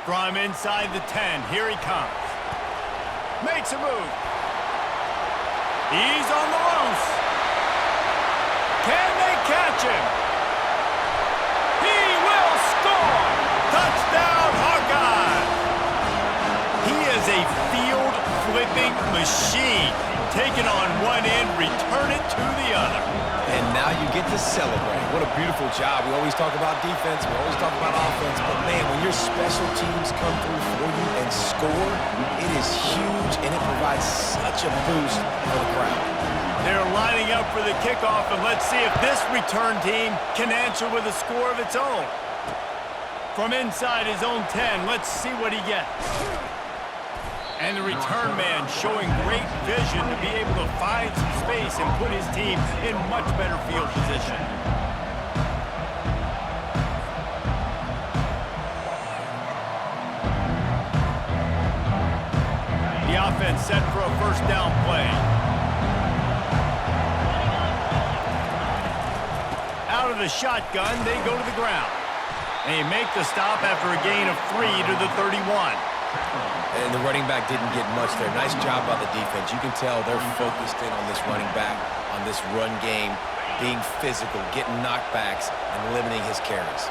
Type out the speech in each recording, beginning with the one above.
From inside the 10, here he comes. Makes a move. He's on the loose. Can they catch him? He will score! Touchdown, Hawkeye! He is a field-flipping machine. Take it on one end, return it to the other. And now you get to celebrate. What a beautiful job. We always talk about defense, we always talk about offense, but man, when your special teams come through for you and score, it is huge, and it provides such a boost for the crowd. They're lining up for the kickoff, and let's see if this return team can answer with a score of its own. From inside his own 10, let's see what he gets. And the return man showing great vision to be able to find some space and put his team in much better field position. The offense set for a first down play. Out of the shotgun, they go to the ground. They make the stop after a gain of 3 to the 31. And the running back didn't get much there. Nice job by the defense. You can tell they're focused in on this running back, on this run game, being physical, getting knockbacks, and limiting his carries.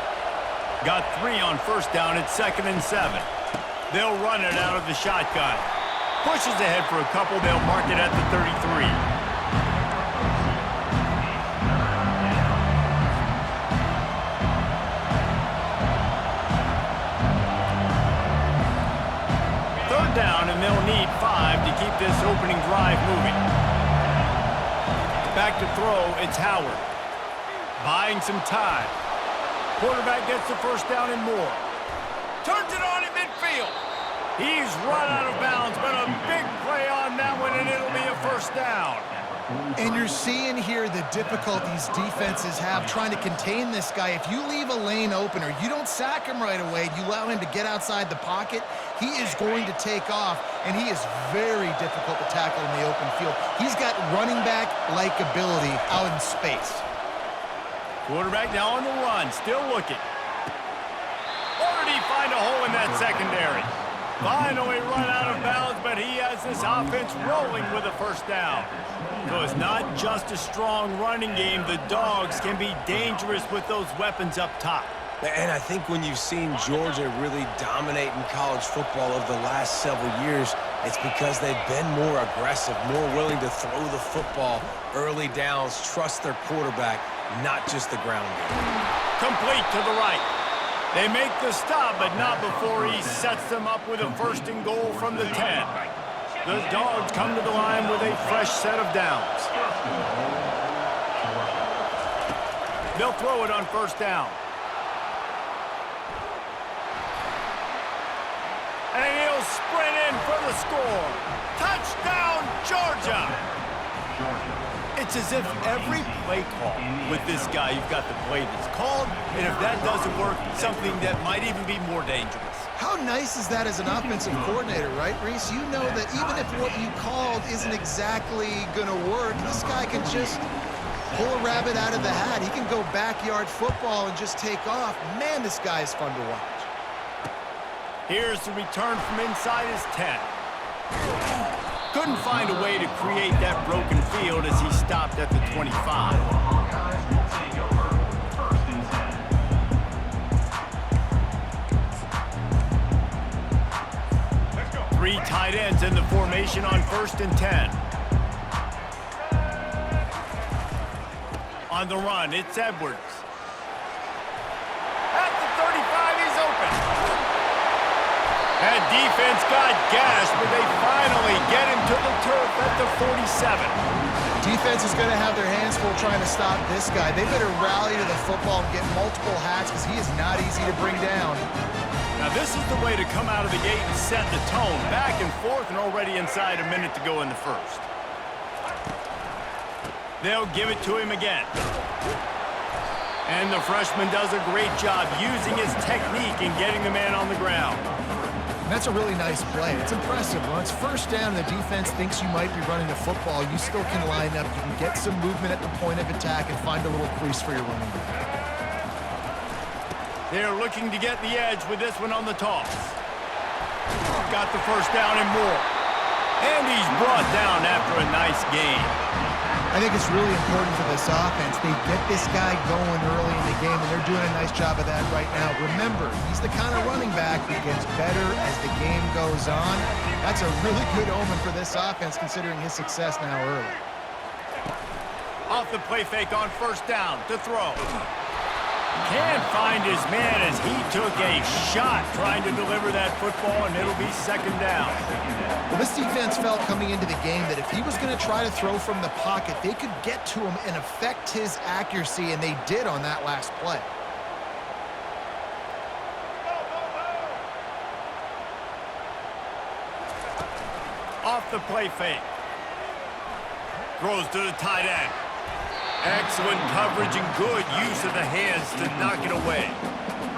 Got 3 on first down at 2nd and 7. They'll run it out of the shotgun. Pushes ahead for a couple. They'll mark it at the 33. Down, and they'll need 5 to keep this opening drive moving. Back to throw, it's Howard. Buying some time. Quarterback gets the first down and more. Turns it on in midfield. He's run out of bounds, but a big play on that one, and it'll be a first down. And you're seeing here the difficulties defenses have trying to contain this guy. If you leave a lane open or you don't sack him right away, you allow him to get outside the pocket, he is going to take off, and he is very difficult to tackle in the open field. He's got running back-like ability out in space. Quarterback now on the run, still looking. Or did he find a hole in that secondary? Finally run out of bounds, but he has this offense rolling with a first down. So it's not just a strong running game. The Dogs can be dangerous with those weapons up top. And I think when you've seen Georgia really dominate in college football over the last several years, it's because they've been more aggressive, more willing to throw the football, early downs, trust their quarterback, not just the ground game. Complete to the right. They make the stop, but not before he sets them up with a first and goal from the 10. The Dogs come to the line with a fresh set of downs. They'll throw it on first down. And he'll sprint in for the score. Touchdown, Georgia! It's as if every play call with this guy, you've got the play that's called, and if that doesn't work, something that might even be more dangerous. How nice is that as an offensive coordinator, right, Reese? You know that even if what you called isn't exactly going to work, this guy can just pull a rabbit out of the hat. He can go backyard football and just take off. Man, this guy is fun to watch. Here's the return from inside his 10. Couldn't find a way to create that broken field as he stopped at the 25. Three tight ends in the formation on 1st and 10. On the run, it's Edwards. At the 35, he's open. That defense got gashed, but they finally get him to the turf at the 47. Defense is going to have their hands full trying to stop this guy. They better rally to the football and get multiple hats because he is not easy to bring down. Now this is the way to come out of the gate and set the tone. Back and forth and already inside a minute to go in the first. They'll give it to him again. And the freshman does a great job using his technique and getting the man on the ground. And that's a really nice play. It's impressive. When it's first down and the defense thinks you might be running the football, you still can line up. You can get some movement at the point of attack and find a little crease for your running back. They're looking to get the edge with this one on the toss. Got the first down and more. And he's brought down after a nice gain. I think it's really important for this offense. They get this guy going early in the game, and they're doing a nice job of that right now. Remember, he's the kind of running back who gets better as the game goes on. That's a really good omen for this offense, considering his success now early. Off the play fake on first down to throw. Can't find his man as he took a shot trying to deliver that football, and it'll be second down. Well, this defense felt coming into the game that if he was going to try to throw from the pocket, they could get to him and affect his accuracy, and they did on that last play. Off the play fake. Throws to the tight end. Excellent coverage and good use of the hands to knock it away.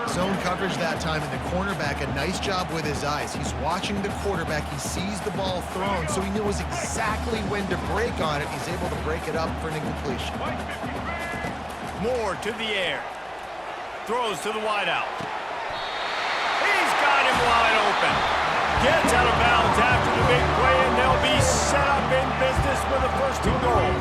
Zone coverage that time, and the cornerback, a nice job with his eyes. He's watching the quarterback. He sees the ball thrown, so he knows exactly when to break on it. He's able to break it up for an incompletion. Moore to the air. Throws to the wideout. He's got him wide open. Gets out of bounds after the big play, and they'll be set up in business with a first and goal.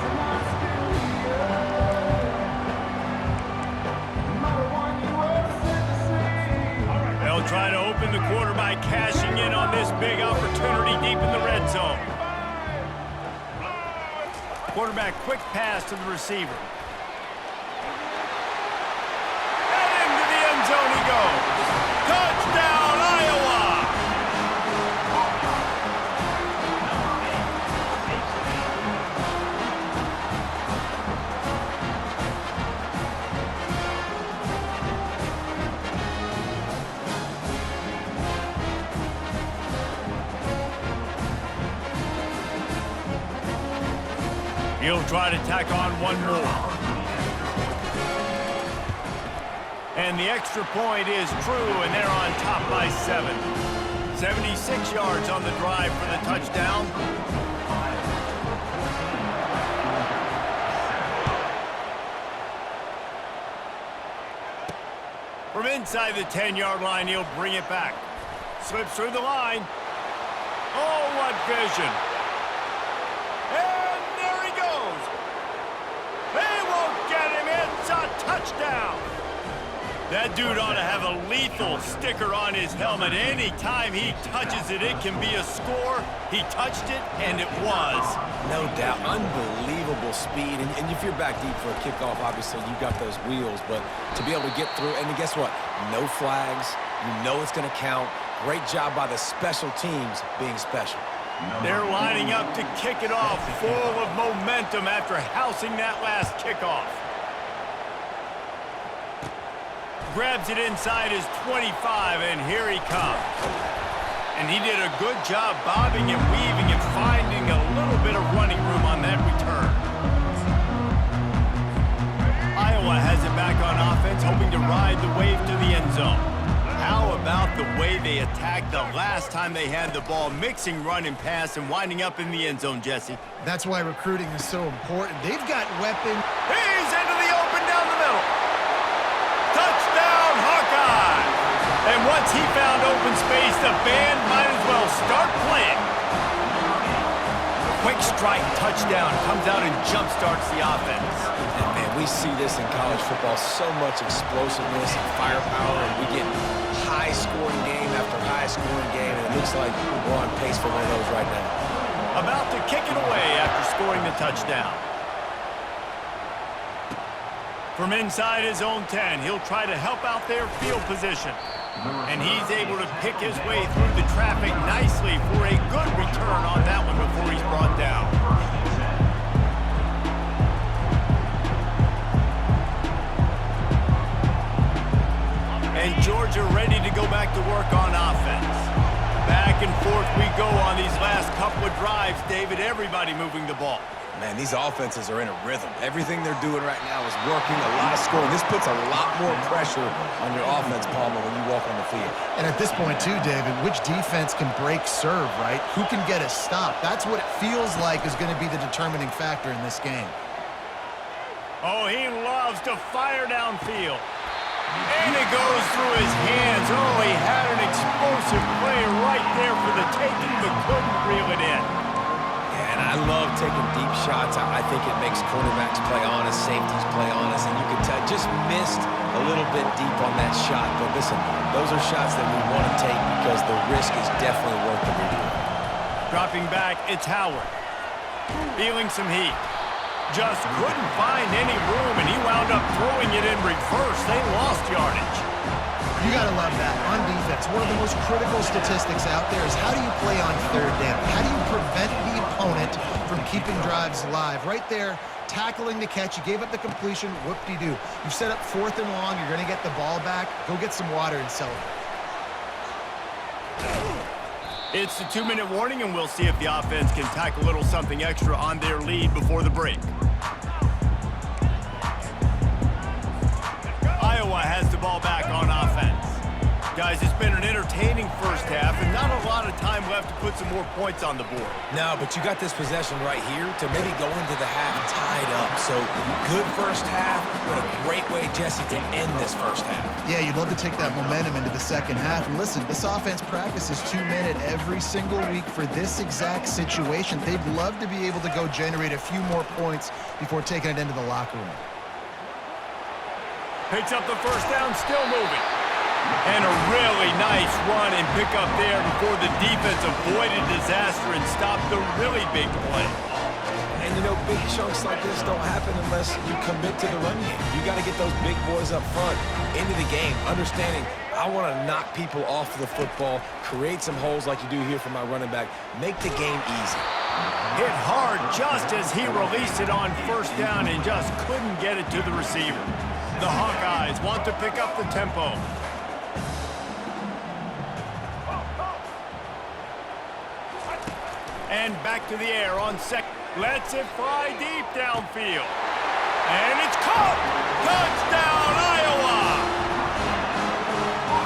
They'll try to open the quarter by cashing in on this big opportunity deep in the red zone. Quarterback quick pass to the receiver. And into the end zone he goes. Touchdown, Iowa! He'll try to tack on one more. And the extra point is true, and they're on top by 7. 76 yards on the drive for the touchdown. From inside the 10-yard line, he'll bring it back. Slips through the line. Oh, what vision. And there he goes. They won't get him. It's a touchdown. That dude ought to have a lethal sticker on his helmet. Anytime he touches it, it can be a score. He touched it, and it was. No doubt. Unbelievable speed. And if you're back deep for a kickoff, obviously, you've got those wheels. But to be able to get through, and guess what? No flags. You know it's going to count. Great job by the special teams being special. They're lining up to kick it off, full of momentum after housing that last kickoff. Grabs it inside his 25, and here he comes. And he did a good job bobbing and weaving and finding a little bit of running room on that return. Iowa has it back on offense, hoping to ride the wave to the end zone. How about the way they attacked the last time they had the ball, mixing run and pass and winding up in the end zone, Jesse? That's why recruiting is so important. They've got weapons. He's into the open down the middle. Touchdown, Hawkeyes! And once he found open space, the band might as well start playing. Quick strike touchdown comes out and jump-starts the offense. And man, we see this in college football, so much explosiveness and firepower, and we get high-scoring game after high-scoring game, and it looks like we're on pace for one of those right now. About to kick it away after scoring the touchdown. From inside his own 10, he'll try to help out their field position. And he's able to pick his way through the traffic nicely for a good return on that one before he's brought down. And Georgia ready to go back to work on offense. Back and forth we go on these last couple of drives, David. Everybody moving the ball. Man, these offenses are in a rhythm. Everything they're doing right now is working, a lot of scoring. This puts a lot more pressure on your offense, Palmer, when you walk on the field. And at this point, too, David, which defense can break serve, right? Who can get a stop? That's what it feels like is going to be the determining factor in this game. Oh, he loves to fire downfield. And it goes through his hands. Oh, he had an explosive play right there for the taking, but couldn't reel it in. Yeah, and I love taking deep shots. I think it makes cornerbacks play honest, safeties play honest, and you can tell just missed a little bit deep on that shot. But listen, those are shots that we want to take because the risk is definitely worth the reward. Dropping back, it's Howard. Feeling some heat. Just couldn't find any room, and he wound up throwing it in reverse. They lost yardage. You got to love that. On defense, one of the most critical statistics out there is how do you play on third down? How do you prevent the opponent from keeping drives alive? Right there, tackling the catch. You gave up the completion. Whoop-de-doo. You've set up 4th and long. You're going to get the ball back. Go get some water and celebrate. It's the 2-minute warning, and we'll see if the offense can tack a little something extra on their lead before the break. Iowa has the ball back on offense. Guys, it's been an entertaining first half and not a lot of time left to put some more points on the board. No, but you got this possession right here to maybe go into the half tied up. So good first half, but a great way, Jesse, to end this first half. Yeah, you'd love to take that momentum into the second half. And listen, this offense practices 2-minute every single week for this exact situation. They'd love to be able to go generate a few more points before taking it into the locker room. Picks up the first down, still moving. And a really nice run and pick up there before the defense avoided disaster and stopped the really big play. And, you know, big chunks like this don't happen unless you commit to the run game. You got to get those big boys up front into the game, understanding I want to knock people off the football, create some holes like you do here for my running back, make the game easy. Hit hard just as he released it on first down and just couldn't get it to the receiver. The Hawkeyes want to pick up the tempo. And back to the air on second. Lets it fly deep downfield. And it's caught! Touchdown, Iowa!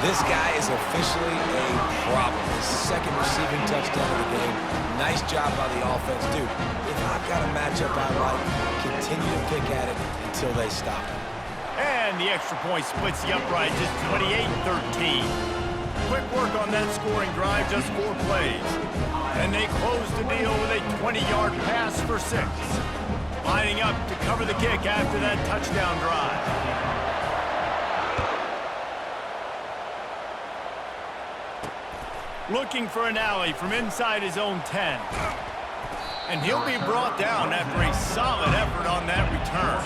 This guy is officially a problem. His second receiving touchdown of the game. Nice job by the offense. Dude, if I've got a matchup I like, continue to pick at it until they stop it. And the extra point splits the upright just 28-13. Quick work on that scoring drive, just 4 plays. And they close the deal with a 20-yard pass for 6. Lining up to cover the kick after that touchdown drive. Looking for an alley from inside his own 10. And he'll be brought down after a solid effort on that return.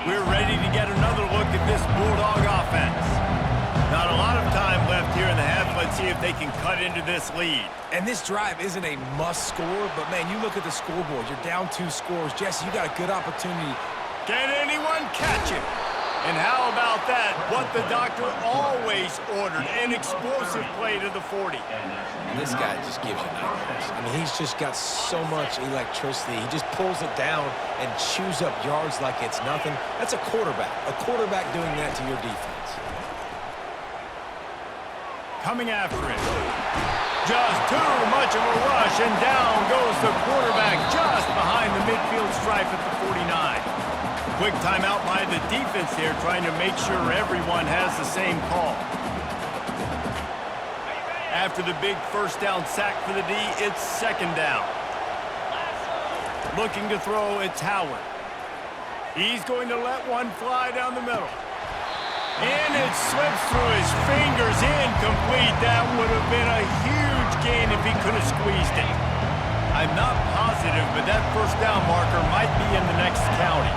We're ready to get another look at this Bulldog offense. Not a lot of time left here in the half. Let's see if they can cut into this lead. And this drive isn't a must score, but man, you look at the scoreboard. You're down 2 scores. Jesse, you got a good opportunity. Can anyone catch it? And how about that? What the doctor always ordered, an explosive play to the 40. This guy just gives you nightmares. I mean, he's just got so much electricity. He just pulls it down and chews up yards like it's nothing. That's a quarterback. A quarterback doing that to your defense. Coming after it. Just too much of a rush, and down goes the quarterback just behind the midfield stripe at the 49. Quick timeout by the defense here, trying to make sure everyone has the same call. After the big first down sack for the D, it's second down. Looking to throw, it's Howard. He's going to let one fly down the middle. And it slips through his fingers, incomplete. That would have been a huge gain if he could have squeezed it. I'm not positive, but that first down marker might be in the next county.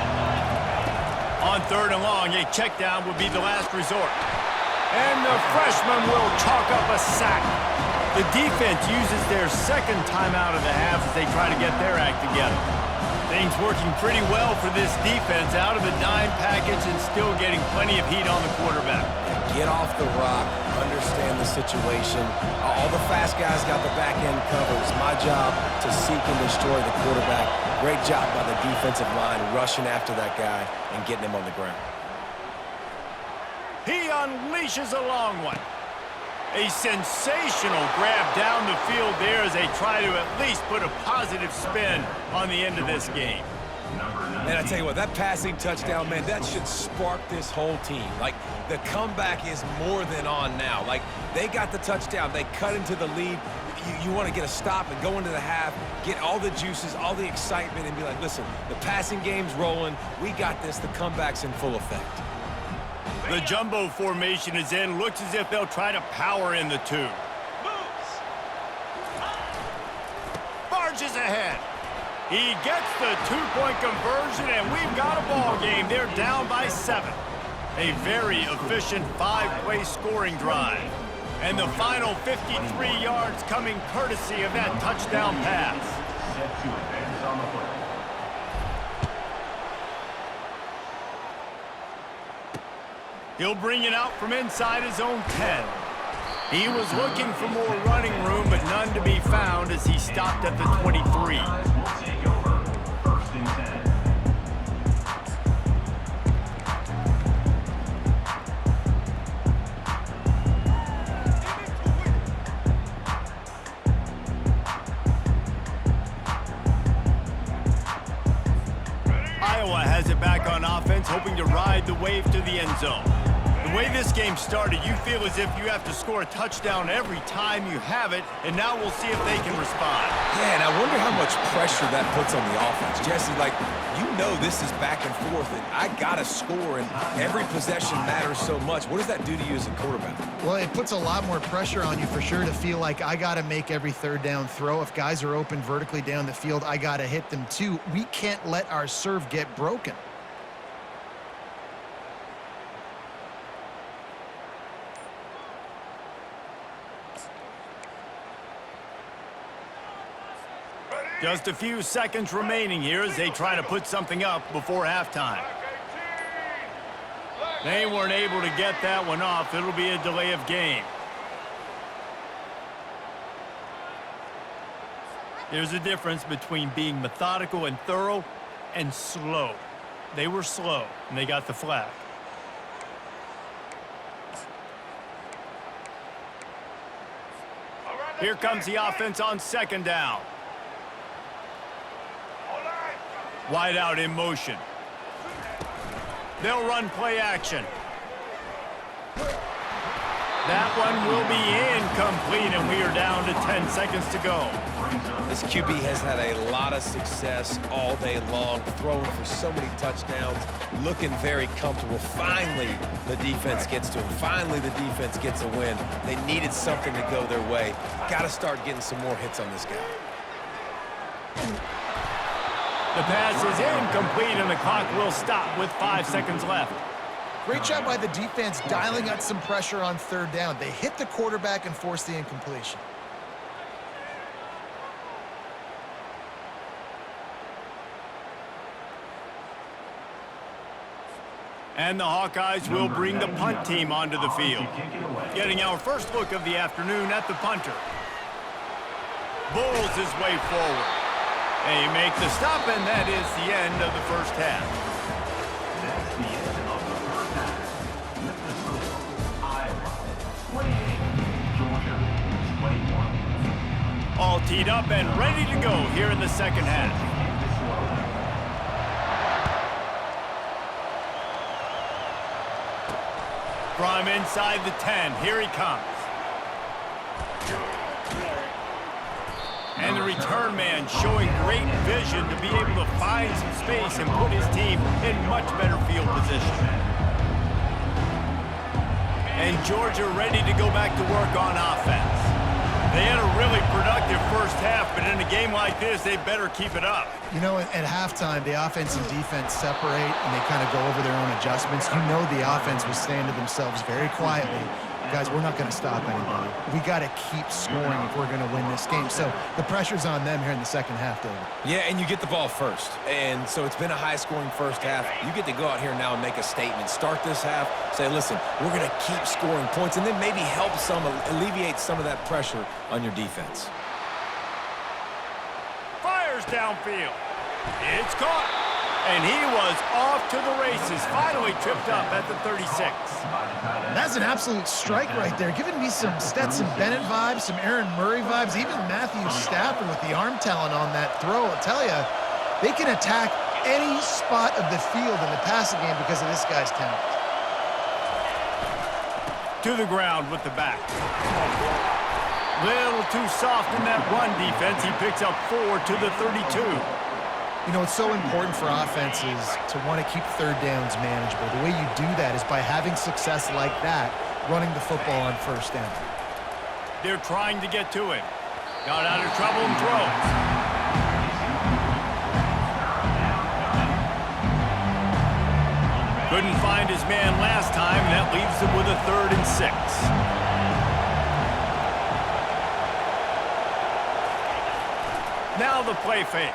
On third and long, a check down would be the last resort. And the freshman will chalk up a sack. The defense uses their second timeout of the half as they try to get their act together. Things working pretty well for this defense, out of the dime package and still getting plenty of heat on the quarterback. Get off the rock, understand the situation. All the fast guys got the back end covered. It's my job to seek and destroy the quarterback. Great job by the defensive line rushing after that guy and getting him on the ground. He unleashes a long one. A sensational grab down the field there as they try to at least put a positive spin on the end of this game. And I tell you what, that passing touchdown, man, that should spark this whole team. Like, the comeback is more than on now. Like, they got the touchdown. They cut into the lead. You want to get a stop and go into the half, get all the juices, all the excitement, and be like, listen, the passing game's rolling. We got this. The comeback's in full effect. The jumbo formation is in. Looks as if they'll try to power in the two. Barges ahead. He gets the two-point conversion, and we've got a ball game. They're down by 7. A very efficient 5-play scoring drive. And the final 53 yards coming courtesy of that touchdown pass. He'll bring it out from inside his own 10. He was looking for more running room, but none to be found as he stopped at the 23. Iowa has it back on offense, hoping to ride the wave to the end zone. The way this game started, you feel as if you have to score a touchdown every time you have it, and now we'll see if they can respond. Yeah, and I wonder how much pressure that puts on the offense. Jesse, like, you know this is back and forth, and I got to score, and every possession matters so much. What does that do to you as a quarterback? Well, it puts a lot more pressure on you for sure to feel like I got to make every third down throw. If guys are open vertically down the field, I got to hit them too. We can't let our serve get broken. Just a few seconds remaining here as they try to put something up before halftime. They weren't able to get that one off. It'll be a delay of game. There's a difference between being methodical and thorough and slow. They were slow, and they got the flag. Here comes the offense on second down. Wide out in motion. They'll run play action. That one will be incomplete, and we are down to 10 seconds to go. This QB has had a lot of success all day long, throwing for so many touchdowns, looking very comfortable. Finally, the defense gets to him. Finally, the defense gets a win. They needed something to go their way. Got to start getting some more hits on this guy. The pass is incomplete, and the clock will stop with 5 seconds left. Great job by the defense dialing up some pressure on third down. They hit the quarterback and forced the incompletion. And the Hawkeyes will bring the punt team onto the field. Getting our first look of the afternoon at the punter. Bowles his way forward. They make the stop, and that is the end of the first half. That's the end of the first half. Minnesota, Iowa, 28. Georgia, 21. All teed up and ready to go here in the second half. From inside the 10, here he comes. And the return man showing great vision to be able to find some space and put his team in much better field position. And Georgia ready to go back to work on offense. They had a really productive first half, but in a game like this, they better keep it up. You know, at halftime, the offense and defense separate, and they kind of go over their own adjustments. You know the offense was saying to themselves very quietly, guys, we're not going to stop anybody. We got to keep scoring if we're going to win this game. So the pressure's on them here in the second half, David. Yeah, and you get the ball first. And so it's been a high-scoring first half. You get to go out here now and make a statement. Start this half, say, listen, we're going to keep scoring points, and then maybe help alleviate some of that pressure on your defense. Fires downfield. It's caught. And he was off to the races, finally tripped up at the 36. That's an absolute strike right there, giving me some Stetson Bennett vibes, some Aaron Murray vibes, even Matthew Stafford with the arm talent on that throw. I'll tell you, they can attack any spot of the field in the passing game because of this guy's talent. To the ground with the back. Little too soft in that run defense. He picks up 4 to the 32. You know, it's so important for offenses to want to keep third downs manageable. The way you do that is by having success like that, running the football on first down. They're trying to get to him. Got out of trouble and throws. Couldn't find his man last time. That leaves him with a 3rd and 6. Now the play fake.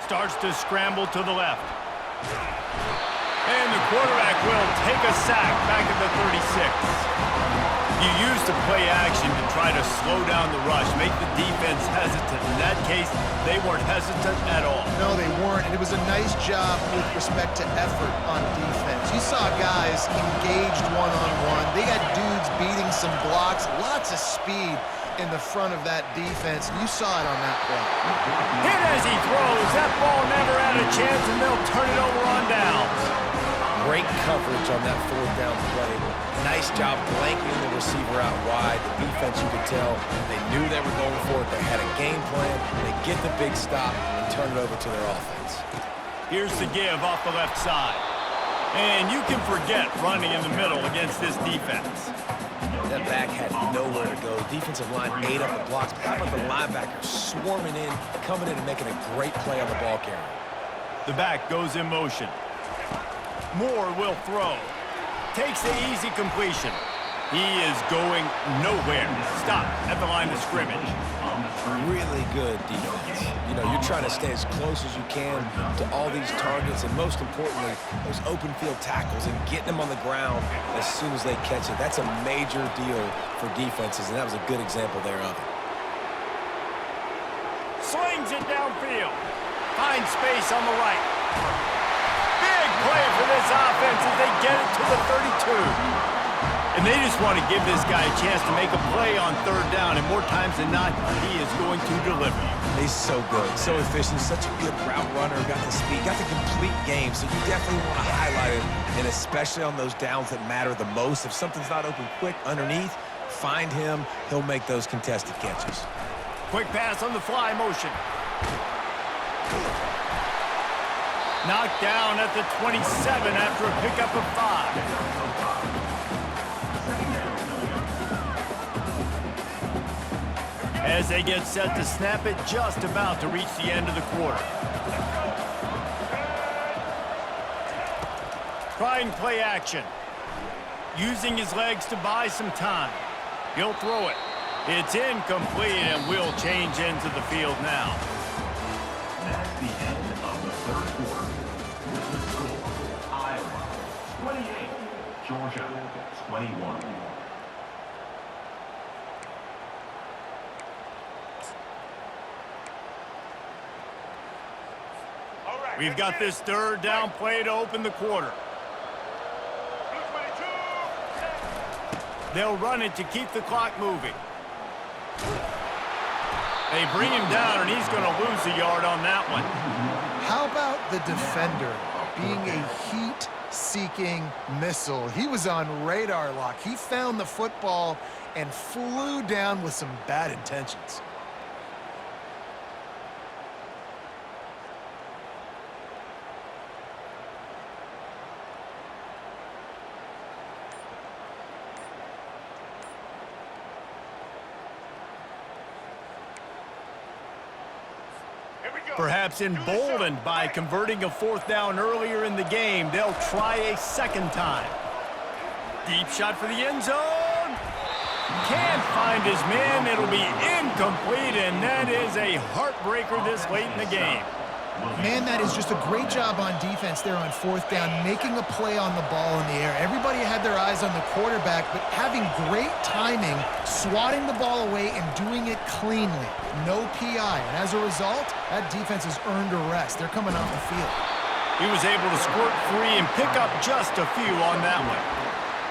Starts to scramble to the left. And the quarterback will take a sack back at the 36. You use the play action to try to slow down the rush, make the defense hesitant. In that case, they weren't hesitant at all. No, they weren't, and it was a nice job with respect to effort on defense. You saw guys engaged one-on-one. They got dudes beating some blocks, lots of speed in the front of that defense. You saw it on that play. Hit as he throws. That ball never had a chance, and they'll turn it over on downs. Great coverage on that 4th down play. Nice job blanking the receiver out wide. The defense, you could tell, they knew they were going for it. They had a game plan. They get the big stop and turn it over to their offense. Here's the give off the left side. And you can forget running in the middle against this defense. That back had nowhere to go. The defensive line ate up the blocks. But how about the linebackers swarming in, coming in and making a great play on the ball carrier? The back goes in motion. Moore will throw. Takes the easy completion. He is going nowhere. Stop at the line of scrimmage. Really good defense. You know, you're trying to stay as close as you can to all these targets, and most importantly, those open field tackles and getting them on the ground as soon as they catch it. That's a major deal for defenses, and that was a good example there of it. Slings it downfield. Finds space on the right. Big play for this offense as they get it to the 32. And they just want to give this guy a chance to make a play on 3rd down, and more times than not, he is going to deliver. He's so good, so efficient, such a good route runner, got the speed, got the complete game, so you definitely want to highlight it, and especially on those downs that matter the most. If something's not open quick underneath, find him, he'll make those contested catches. Quick pass on the fly motion. Knocked down at the 27 after a pickup of 5. As they get set to snap it, just about to reach the end of the quarter. Trying play action. Using his legs to buy some time. He'll throw it. It's incomplete and will change ends of the field now. That's the end of the 3rd quarter. With the score, Iowa 28, Georgia 21. We've got this 3rd down play to open the quarter. They'll run it to keep the clock moving. They bring him down, and he's going to lose a yard on that one. How about the defender being a heat-seeking missile? He was on radar lock. He found the football and flew down with some bad intentions. Perhaps emboldened by converting a 4th down earlier in the game, they'll try a 2nd time. Deep shot for the end zone. Can't find his man. It'll be incomplete, and that is a heartbreaker this late in the game. Man, that is just a great job on defense there on 4th down, making a play on the ball in the air. Everybody had their eyes on the quarterback, but having great timing, swatting the ball away and doing it cleanly. No PI, and as a result, that defense has earned a rest. They're coming off the field. He was able to squirt free and pick up just a few on that one.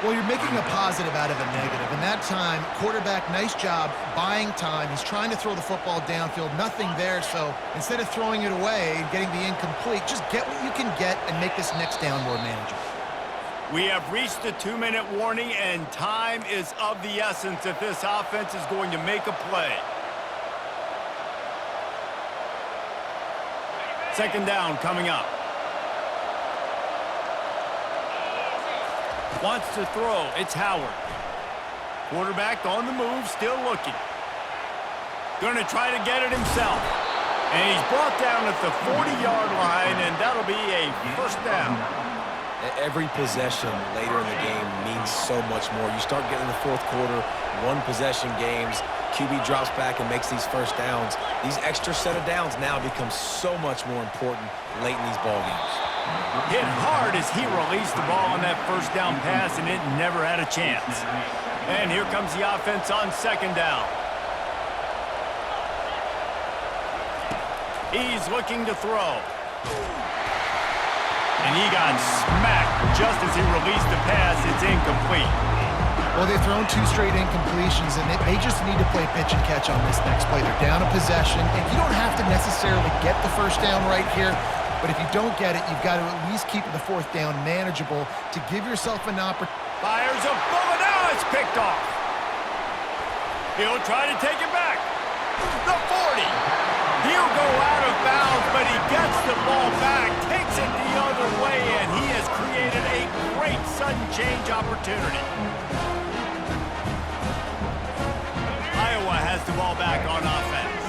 Well, you're making a positive out of a negative. In that time, quarterback, nice job buying time. He's trying to throw the football downfield. Nothing there, so instead of throwing it away and getting the incomplete, just get what you can get and make this next down more manageable. We have reached the 2-minute warning, and time is of the essence if this offense is going to make a play. Second down coming up. Wants to throw. It's Howard. Quarterback on the move, still looking. Going to try to get it himself. And he's brought down at the 40-yard line, and that'll be a first down. Every possession later in the game means so much more. You start getting the fourth quarter, one-possession games, QB drops back and makes these first downs. These extra set of downs now become so much more important late in these ball games. Hit hard as he released the ball on that first down pass, and it never had a chance. And here comes the offense on second down. He's looking to throw. And he got smacked just as he released the pass. It's incomplete. Well, they've thrown 2 straight incompletions, and they just need to play pitch and catch on this next play. They're down a possession, and you don't have to necessarily get the first down right here. But if you don't get it, you've got to at least keep the fourth down manageable to give yourself an opportunity. Fires a bullet. Now it's picked off. He'll try to take it back. The 40. He'll go out of bounds, but he gets the ball back, takes it the other way, and he has created a great sudden change opportunity. Iowa has the ball back on offense.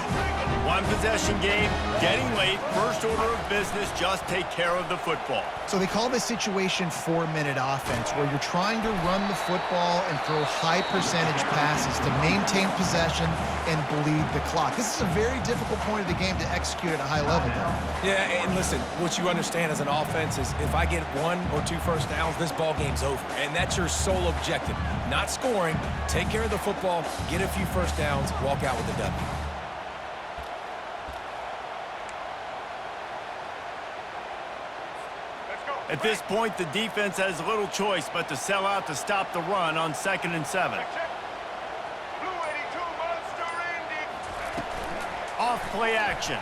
One possession game, getting late, first order of business, just take care of the football. So they call this situation 4-minute offense, where you're trying to run the football and throw high percentage passes to maintain possession and bleed the clock. This is a very difficult point of the game to execute at a high level, though. Yeah, and listen, what you understand as an offense is if I get 1 or 2 first downs, this ball game's over. And that's your sole objective. Not scoring, take care of the football, get a few first downs, walk out with the W. At this point, the defense has little choice but to sell out to stop the run on 2nd and 7. Off play action.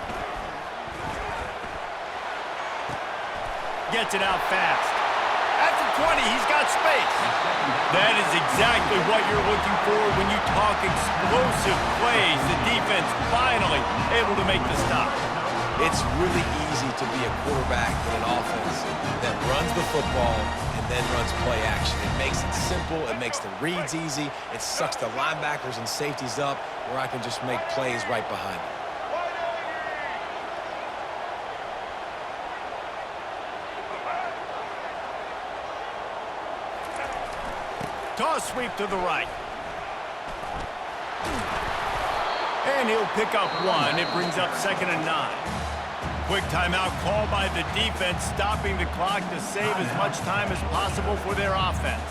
Gets it out fast. At the 20, he's got space. That is exactly what you're looking for when you talk explosive plays. The defense finally able to make the stop. It's really easy to be a quarterback in an offense that runs the football and then runs play action. It makes it simple. It makes the reads easy. It sucks the linebackers and safeties up where I can just make plays right behind them. Toss sweep to the right. And he'll pick up 1. It brings up 2nd and 9. Quick timeout called by the defense, stopping the clock to save as much time as possible for their offense.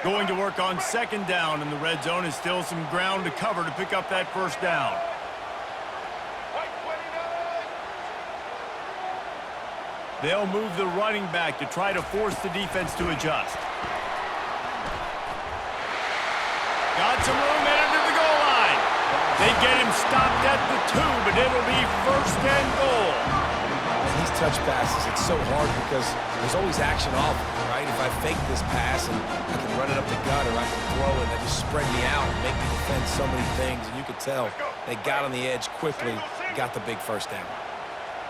Going to work on 2nd down, and the red zone is still some ground to cover to pick up that first down. They'll move the running back to try to force the defense to adjust. Got some room into the goal line. They get him stopped at the 2, but it'll be 1st and goal. These touch passes, it's so hard because there's always action off, right? If I fake this pass and I can run it up the gut or I can throw it, they just spread me out and make me defend so many things. And you could tell they got on the edge quickly, got the big first down.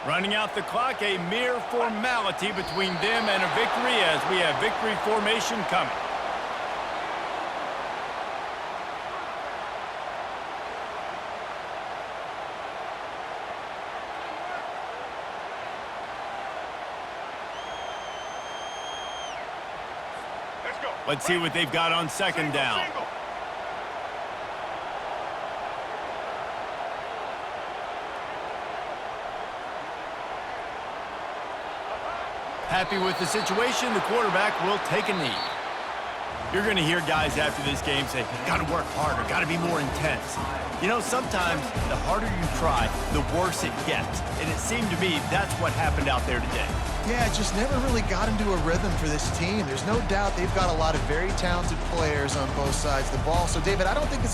Running out the clock, a mere formality between them and a victory as we have victory formation coming. Let's see what they've got on 2nd down. Happy with the situation, the quarterback will take a knee. You're going to hear guys after this game say, got to work harder, got to be more intense. You know, sometimes the harder you try, the worse it gets. And it seemed to me that's what happened out there today. Yeah, it just never really got into a rhythm for this team. There's no doubt they've got a lot of very talented players on both sides of the ball. So, David, I don't think it's